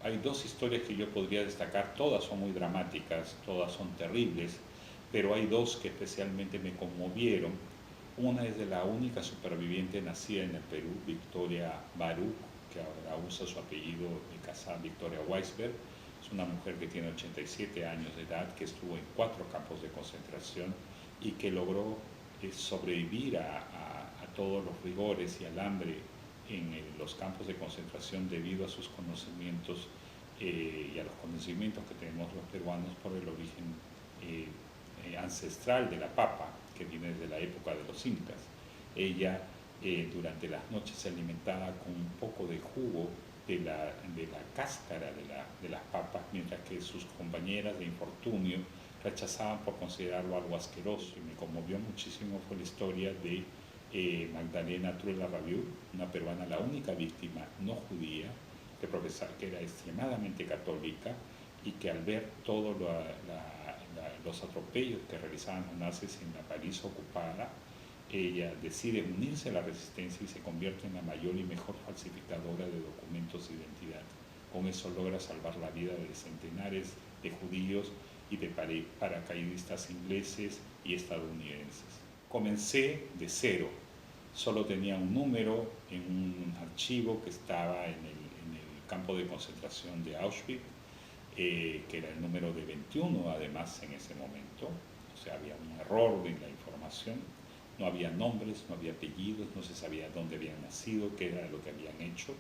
Hay dos historias que yo podría destacar, todas son muy dramáticas, todas son terribles, pero hay dos que especialmente me conmovieron. Una es de la única superviviente nacida en el Perú, Victoria Baruch, que ahora usa su apellido de casada, Victoria Weisberg. Es una mujer que tiene 87 años de edad, que estuvo en 4 campos de concentración y que logró sobrevivir a todos los rigores y al hambre en los campos de concentración debido a sus conocimientos y a los conocimientos que tenemos los peruanos por el origen ancestral de la papa, que viene desde la época de los incas. Ella durante las noches se alimentaba con un poco de jugo de la cáscara de las papas, mientras que sus compañeras de infortunio rechazaban por considerarlo algo asqueroso. Y me conmovió muchísimo fue la historia de Magdalena Truela Rabiú, una peruana, la única víctima no judía, que era extremadamente católica y que al ver todos los atropellos que realizaban los nazis en la París ocupada, ella decide unirse a la resistencia y se convierte en la mayor y mejor falsificadora de documentos de identidad. Con eso logra salvar la vida de centenares de judíos y de paracaidistas ingleses y estadounidenses. Comencé de cero, solo tenía un número en un archivo que estaba en el campo de concentración de Auschwitz, que era el número de 21 además en ese momento, o sea, había un error en la información, no había nombres, no había apellidos, no se sabía dónde habían nacido, qué era lo que habían hecho,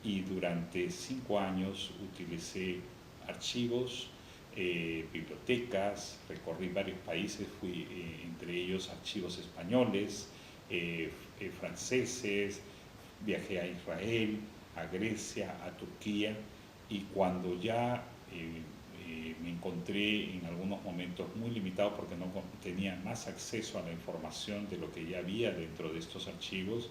y durante 5 años utilicé archivos, bibliotecas, recorrí varios países, fui entre ellos archivos españoles, franceses, viajé a Israel, a Grecia, a Turquía, y cuando ya me encontré en algunos momentos muy limitado porque no tenía más acceso a la información de lo que ya había dentro de estos archivos,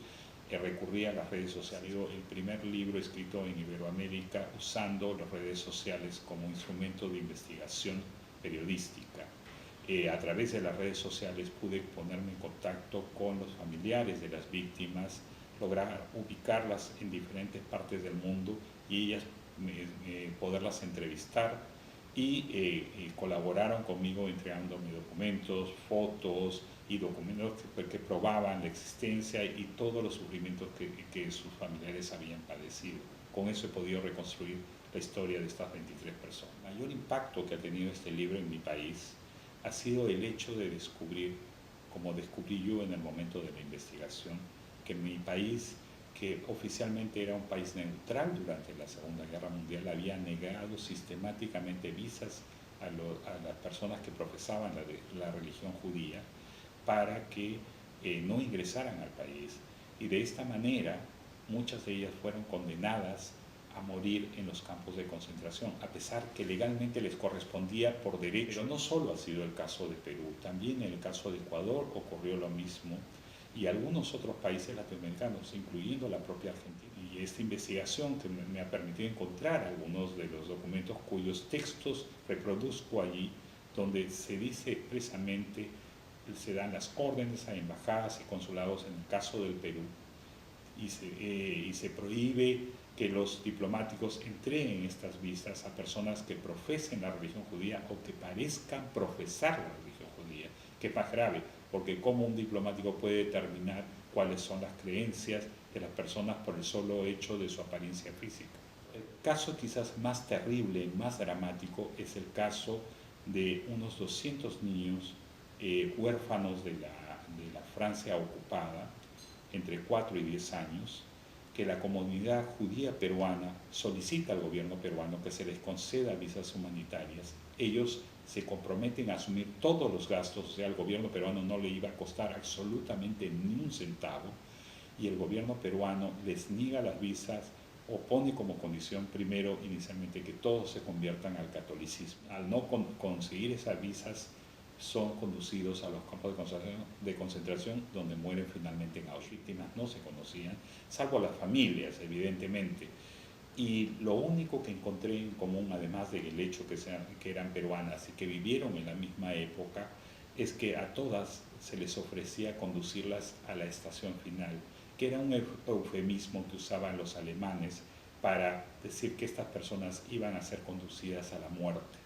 recurrí a las redes sociales. El primer libro escrito en Iberoamérica usando las redes sociales como instrumento de investigación periodística. A través de las redes sociales pude ponerme en contacto con los familiares de las víctimas, lograr ubicarlas en diferentes partes del mundo y ellas poderlas entrevistar y colaboraron conmigo entregándome documentos, fotos y documentos que probaban la existencia y todos los sufrimientos que sus familiares habían padecido. Con eso he podido reconstruir la historia de estas 23 personas. El mayor impacto que ha tenido este libro en mi país ha sido el hecho de descubrir, como descubrí yo en el momento de la investigación, que mi país, que oficialmente era un país neutral durante la Segunda Guerra Mundial, había negado sistemáticamente visas a las personas que profesaban la religión judía para que no ingresaran al país. Y de esta manera, muchas de ellas fueron condenadas a morir en los campos de concentración, a pesar que legalmente les correspondía por derecho. Pero no solo ha sido el caso de Perú, también en el caso de Ecuador ocurrió lo mismo, y algunos otros países latinoamericanos, incluyendo la propia Argentina. Y esta investigación que me ha permitido encontrar algunos de los documentos cuyos textos reproduzco allí, donde se dice expresamente, se dan las órdenes a embajadas y consulados en el caso del Perú, y se prohíbe que los diplomáticos entreguen estas visas a personas que profesen la religión judía o que parezcan profesar la religión judía, que es más grave, porque cómo un diplomático puede determinar cuáles son las creencias de las personas por el solo hecho de su apariencia física. El caso quizás más terrible, más dramático, es el caso de unos 200 niños huérfanos de la Francia ocupada, entre 4 y 10 años, que la comunidad judía peruana solicita al gobierno peruano que se les conceda visas humanitarias. Ellos se comprometen a asumir todos los gastos, o sea, al gobierno peruano no le iba a costar absolutamente ni un centavo, y el gobierno peruano les niega las visas o pone como condición primero inicialmente que todos se conviertan al catolicismo. Al no conseguir esas visas, son conducidos a los campos de concentración donde mueren finalmente en Auschwitz. Víctimas no se conocían, salvo las familias, evidentemente. Y lo único que encontré en común, además del hecho que eran peruanas y que vivieron en la misma época, es que a todas se les ofrecía conducirlas a la estación final, que era un eufemismo que usaban los alemanes para decir que estas personas iban a ser conducidas a la muerte.